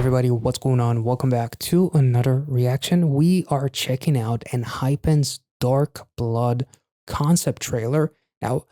everybody, what's going on? Welcome back to another reaction. We are checking out ENHYPEN's Dark Blood concept trailer. Now,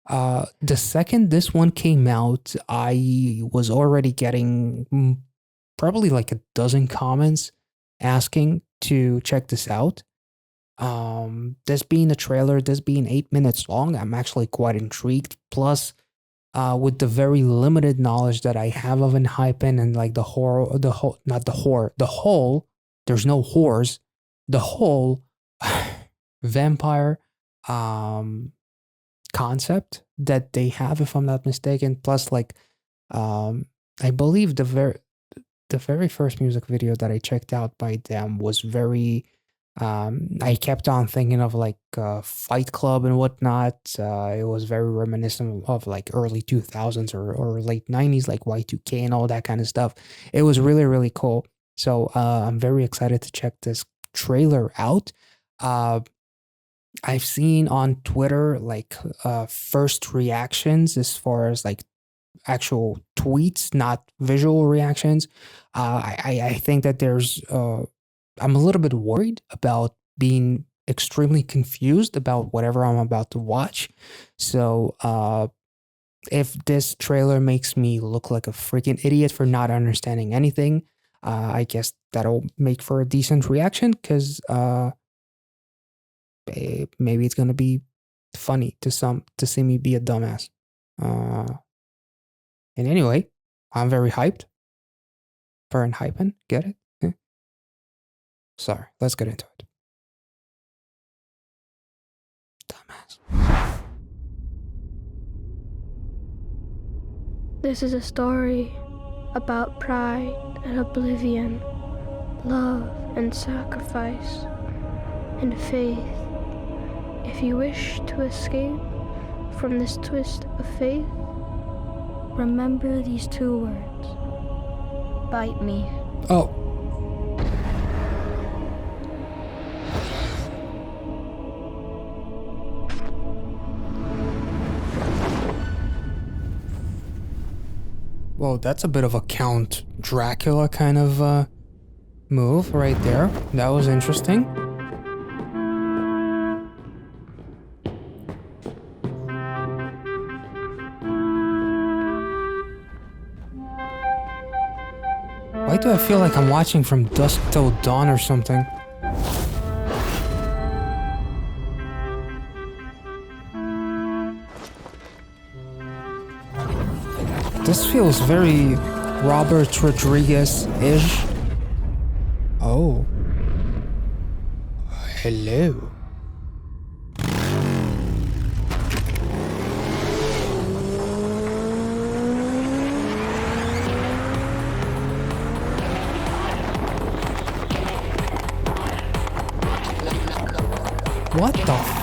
the second this one came out, I was already getting probably like a dozen comments asking to check this out. This being a trailer, this being 8 minutes long, I'm actually quite intrigued. Plus, with the very limited knowledge that I have of ENHYPEN and like the whole, there's no whores, the whole vampire concept that they have, if I'm not mistaken. Plus, like, I believe the very first music video that I checked out by them was very. I kept on thinking of like Fight Club and whatnot. It was very reminiscent of like early 2000s or late 90s, like Y2K and all that kind of stuff. It was really, really cool. So I'm very excited to check this trailer out. I've seen on Twitter like first reactions as far as like actual tweets, not visual reactions. I think that there's I'm a little bit worried about being extremely confused about whatever I'm about to watch. So if this trailer makes me look like a freaking idiot for not understanding anything, I guess that'll make for a decent reaction, because maybe it's gonna be funny to see me be a dumbass. And anyway, I'm very hyped for ENHYPEN. Get it? Sorry, let's get into it. Dumbass. This is a story about pride and oblivion, love and sacrifice, and faith. If you wish to escape from this twist of faith, remember these 2 words. Bite me. Oh. Well, that's a bit of a Count Dracula kind of move right there. That was interesting. Why do I feel like I'm watching From Dusk Till Dawn or something? This feels very Robert Rodriguez-ish. Oh. Hello. What the f-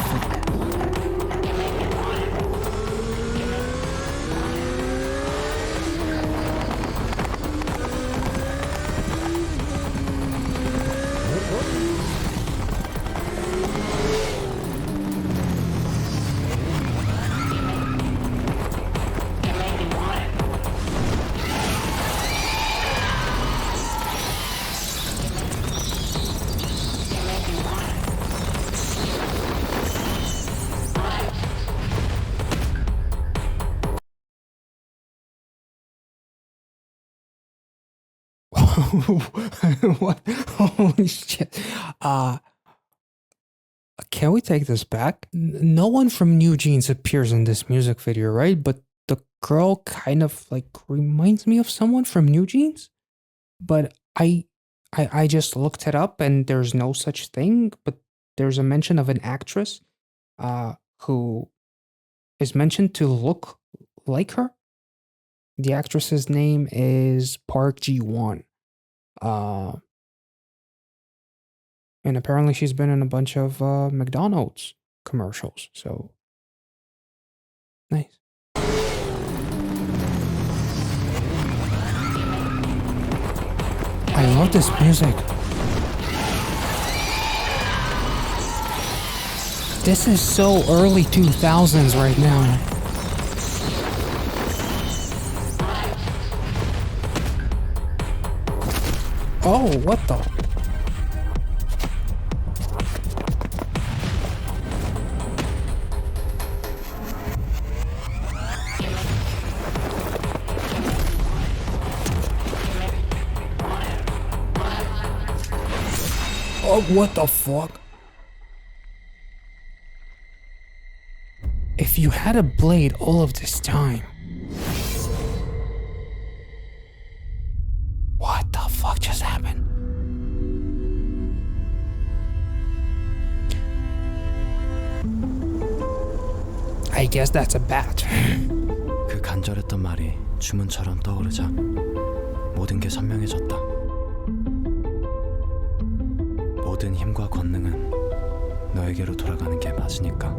What? Holy shit. Can we take this back? No one from New Jeans appears in this music video, right? But the girl kind of like reminds me of someone from New Jeans. But I just looked it up and there's no such thing. But there's a mention of an actress who is mentioned to look like her. The actress's name is Park Ji-won. And apparently she's been in a bunch of McDonald's commercials, so nice. I love this music. This is so early 2000s right now. Oh, what the? Oh, what the fuck? If you had a blade all of this time. What the fuck just happened? I guess that's a bat. 그 간절했던 말이 주문처럼 떠오르자 모든 게 선명해졌다. 모든 힘과 권능은 너에게로 돌아가는 게 맞으니까.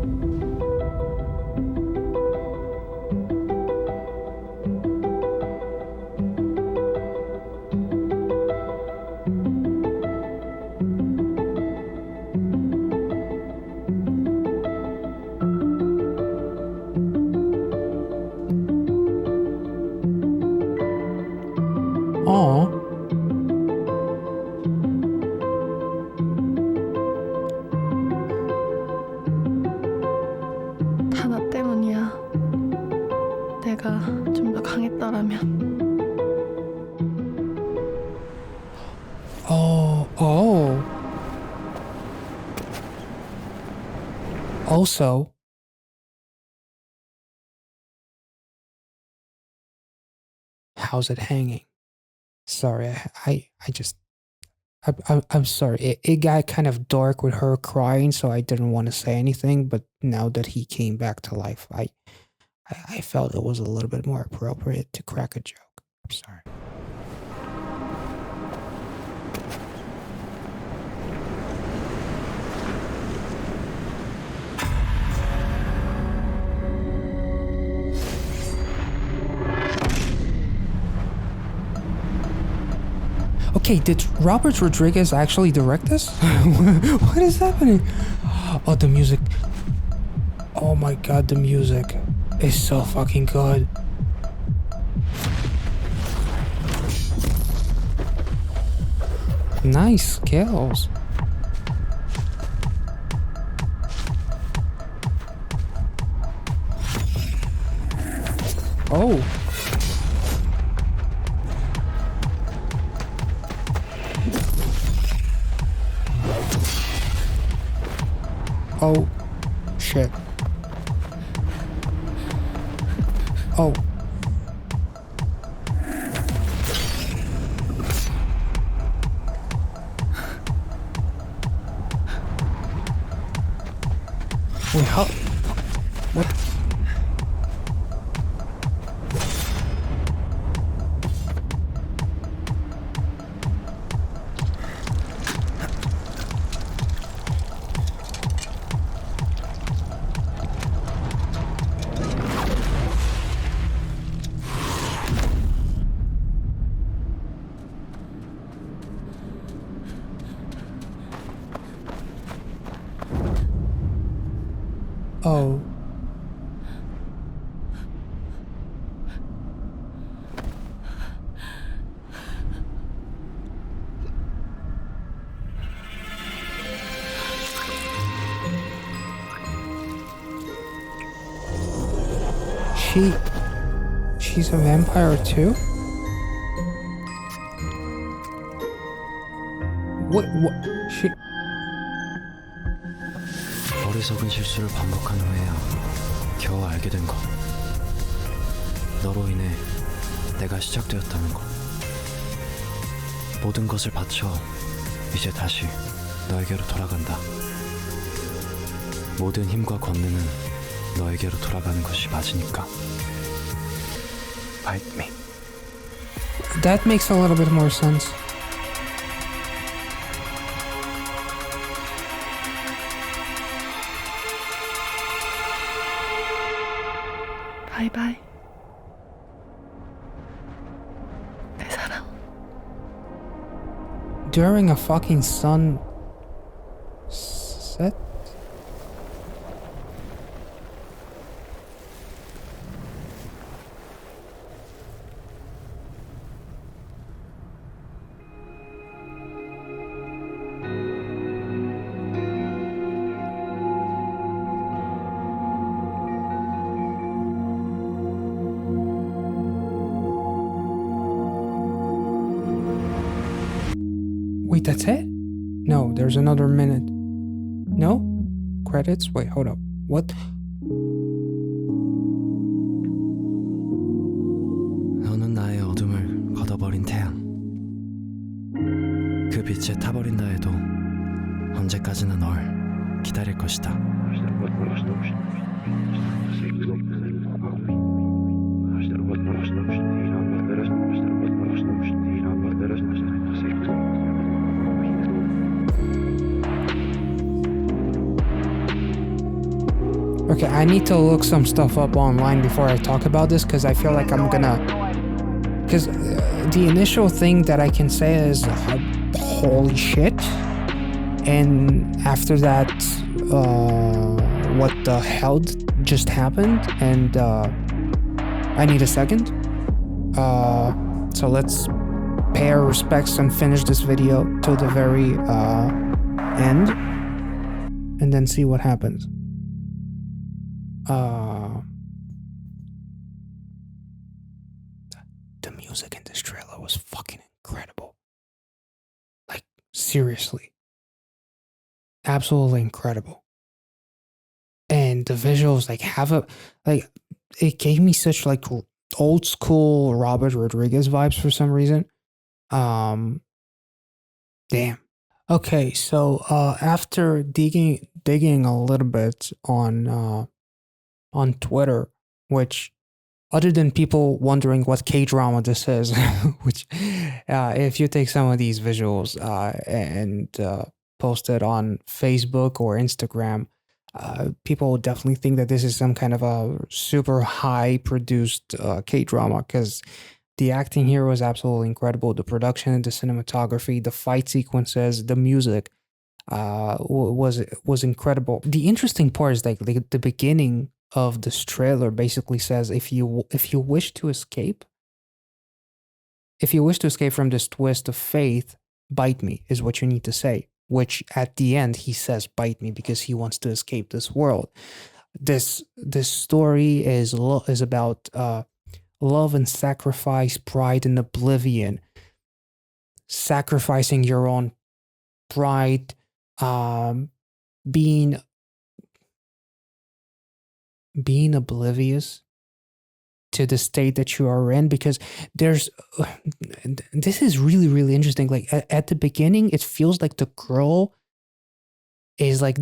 Aw. 다 나 때문이야. 내가 좀 더 강했더라면. Oh. Also, how's it hanging? Sorry, I'm sorry. It got kind of dark with her crying, so I didn't want to say anything. But now that he came back to life, I felt it was a little bit more appropriate to crack a joke. I'm sorry. Okay, did Robert Rodriguez actually direct this? What is happening? Oh, the music. Oh my god, the music is so fucking good. Nice skills. Oh. Oh, shit. Oh. Wait, how? What? Oh. She's a vampire too? What, she... 어리석은 실수를 반복한 후에야 겨우 알게 된 것. 너로 인해 내가 시작되었다는 것. 모든 것을 바쳐 이제 다시 너에게로 돌아간다. 모든 힘과 권능은 너에게로 돌아가는 것이 맞으니까. Fight me. That makes a little bit more sense. 바이바이. 내 사랑. During a fucking sunset? Wait, that's it? No, there's another minute. No? Credits? Wait, hold up. What? 너는 나의 어둠을 걷어버린 태양. 그 빛에 타버린다 해도 언제까지나 널 기다릴 것이다. Okay, I need to look some stuff up online before I talk about this because I feel like I'm gonna... Because the initial thing that I can say is, holy shit. And after that, what the hell just happened? And I need a second. So let's pay our respects and finish this video till the very end. And then see what happens. The music in this trailer was fucking incredible. Like, seriously. Absolutely incredible. And the visuals, like, it gave me such, like, old school Robert Rodriguez vibes for some reason. Damn. Okay, so after digging a little bit on Twitter, which, other than people wondering what K-drama this is, which if you take some of these visuals and post it on Facebook or Instagram, people will definitely think that this is some kind of a super high produced K-drama, because the acting here was absolutely incredible. The production, the cinematography, the fight sequences, the music was incredible. The interesting part is like the beginning of this trailer basically says, if you wish to escape from this twist of fate, bite me, is what you need to say. Which at the end he says bite me because he wants to escape this world. This story is about love and sacrifice, pride and oblivion. Sacrificing your own pride, being oblivious to the state that you are in, because this is really, really interesting. Like at the beginning, it feels like the girl is like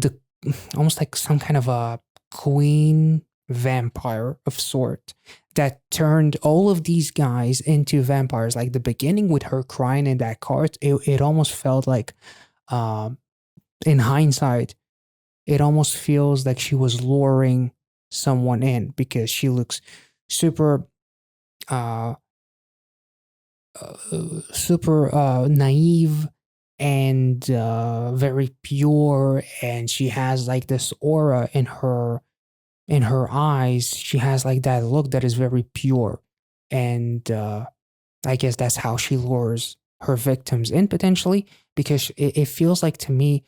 almost like some kind of a queen vampire of sort that turned all of these guys into vampires. Like the beginning with her crying in that cart, it almost felt like, in hindsight, it almost feels like she was luring someone in, because she looks super naive and very pure, and she has like this aura in her eyes. She has like that look that is very pure, and I guess that's how she lures her victims in, potentially, because it feels like to me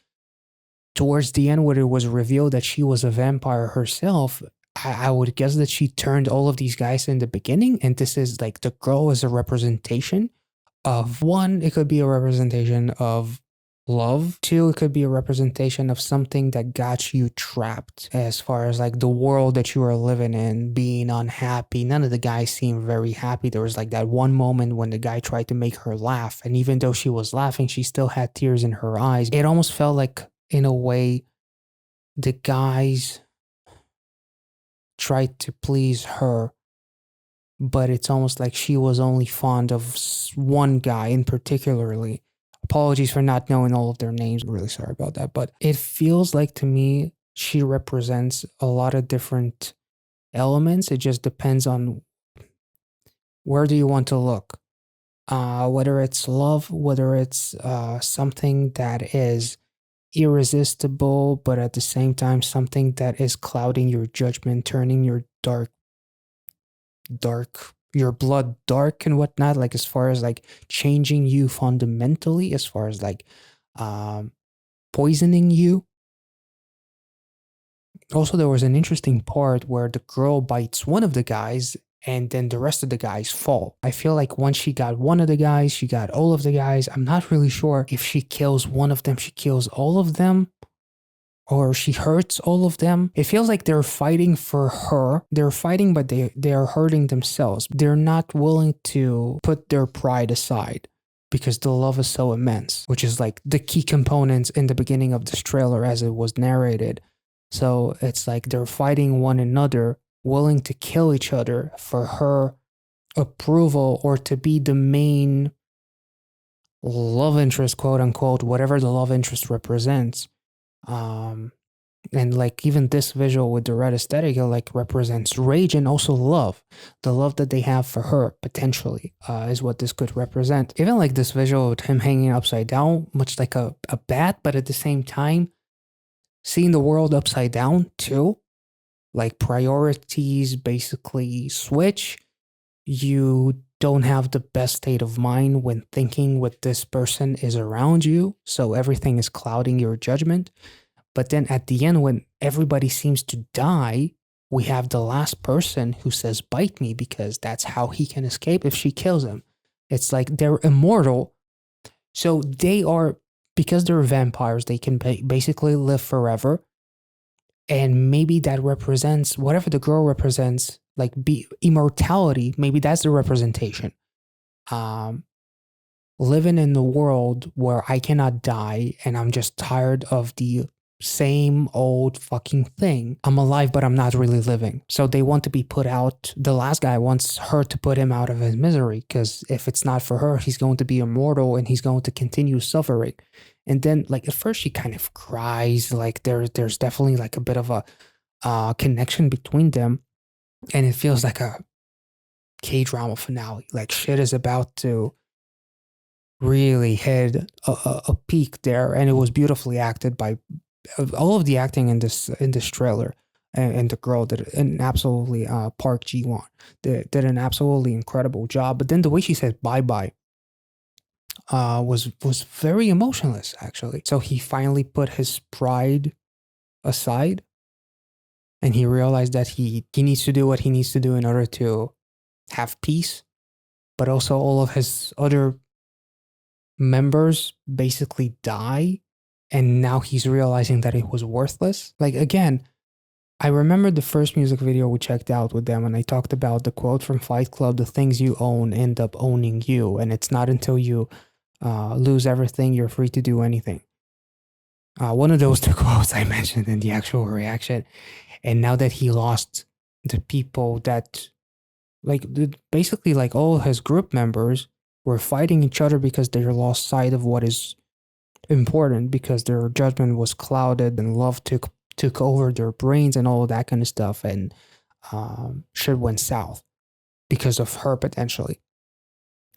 towards the end, when it was revealed that she was a vampire herself, I would guess that she turned all of these guys in the beginning, and this is like the girl is a representation of, one, it could be a representation of love. Two, it could be a representation of something that got you trapped, as far as like the world that you are living in, being unhappy. None of the guys seemed very happy. There was like that one moment when the guy tried to make her laugh, and even though she was laughing, she still had tears in her eyes. It almost felt like, in a way, the guys tried to please her, but it's almost like she was only fond of one guy in particularly. Apologies for not knowing all of their names. I'm really sorry about that. But it feels like, to me, she represents a lot of different elements. It just depends on where do you want to look. Whether it's love, whether it's something that is irresistible, but at the same time something that is clouding your judgment, turning your your blood dark and whatnot, like as far as like changing you fundamentally, as far as like poisoning you. Also, there was an interesting part where the girl bites one of the guys and then the rest of the guys fall. I feel like once she got one of the guys, she got all of the guys. I'm not really sure if she kills one of them, she kills all of them, or she hurts all of them. It feels like they're fighting for her. They're fighting, but they are hurting themselves. They're not willing to put their pride aside because the love is so immense, which is like the key components in the beginning of this trailer as it was narrated. So it's like they're fighting one another, willing to kill each other for her approval or to be the main love interest, quote unquote, whatever the love interest represents. And like even this visual with the red aesthetic, it like represents rage and also love. The love that they have for her potentially is what this could represent. Even like this visual with him hanging upside down, much like a bat, but at the same time seeing the world upside down too. Like priorities basically switch. You don't have the best state of mind when thinking what this person is around you. So everything is clouding your judgment. But then at the end, when everybody seems to die, we have the last person who says, bite me, because that's how he can escape if she kills him. It's like they're immortal. So they are, because they're vampires, they can basically live forever. And maybe that represents whatever the girl represents, like immortality. Maybe that's the representation. Living in the world where I cannot die and I'm just tired of the same old fucking thing. I'm alive, but I'm not really living. So they want to be put out. The last guy wants her to put him out of his misery, because if it's not for her, he's going to be immortal and he's going to continue suffering. And then like at first she kind of cries, like there's definitely like a bit of a connection between them. And it feels like a K-drama finale. Like shit is about to really hit a peak there. And it was beautifully acted by all of the acting in this trailer, and the girl did an absolutely Park Ji-won did an absolutely incredible job. But then the way she said bye bye was very emotionless actually. So he finally put his pride aside, and he realized that he needs to do what he needs to do in order to have peace. But also all of his other members basically die. And now he's realizing that it was worthless. Like, again, I remember the first music video we checked out with them, and I talked about the quote from Fight Club, the things you own end up owning you. And it's not until you lose everything, you're free to do anything. One of those two quotes I mentioned in the actual reaction. And now that he lost the people that, like, basically, like all his group members were fighting each other because they lost sight of what is important, because their judgment was clouded and love took over their brains and all of that kind of stuff, and shit went south because of her potentially,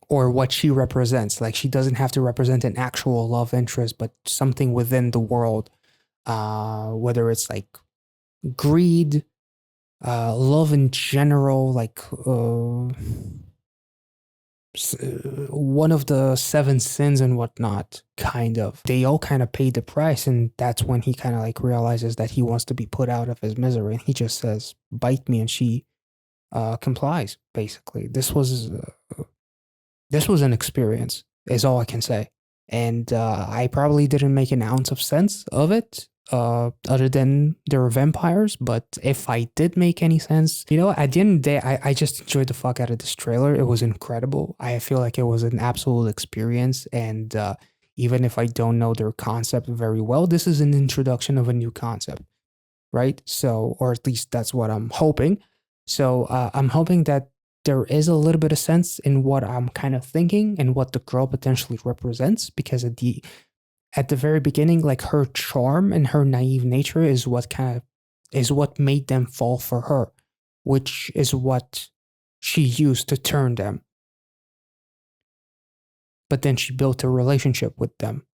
or what she represents. Like she doesn't have to represent an actual love interest, but something within the world, whether it's like greed, love in general, like one of the 7 sins and whatnot, kind of. They all kind of paid the price, and that's when he kind of like realizes that he wants to be put out of his misery, and he just says, bite me, and she complies, basically. This was an experience, is all I can say. And I probably didn't make an ounce of sense of it, other than they're vampires. But if I did make any sense, you know, at the end of the day, I just enjoyed the fuck out of this trailer. It was incredible. I feel like it was an absolute experience. And even if I don't know their concept very well, this is an introduction of a new concept, right? So, or at least that's what I'm hoping. So I'm hoping that there is a little bit of sense in what I'm kind of thinking and what the girl potentially represents, because at the very beginning, like her charm and her naive nature is what made them fall for her, which is what she used to turn them. But then she built a relationship with them.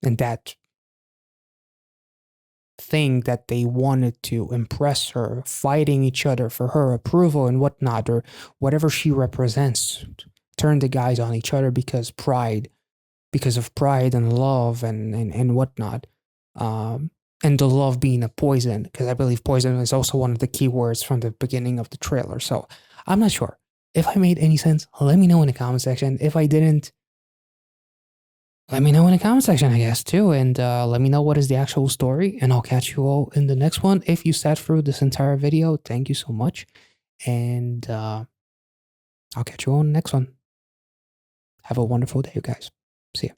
And that thing that they wanted to impress her, fighting each other for her approval and whatnot, or whatever she represents, turned the guys on each other because of pride and love and whatnot. and the love being a poison, because I believe poison is also one of the key words from the beginning of the trailer. So I'm not sure. If I made any sense, let me know in the comment section. If I didn't, let me know in the comment section, I guess, too. And let me know what is the actual story. And I'll catch you all in the next one. If you sat through this entire video, thank you so much. And I'll catch you all in the next one. Have a wonderful day, you guys. See ya.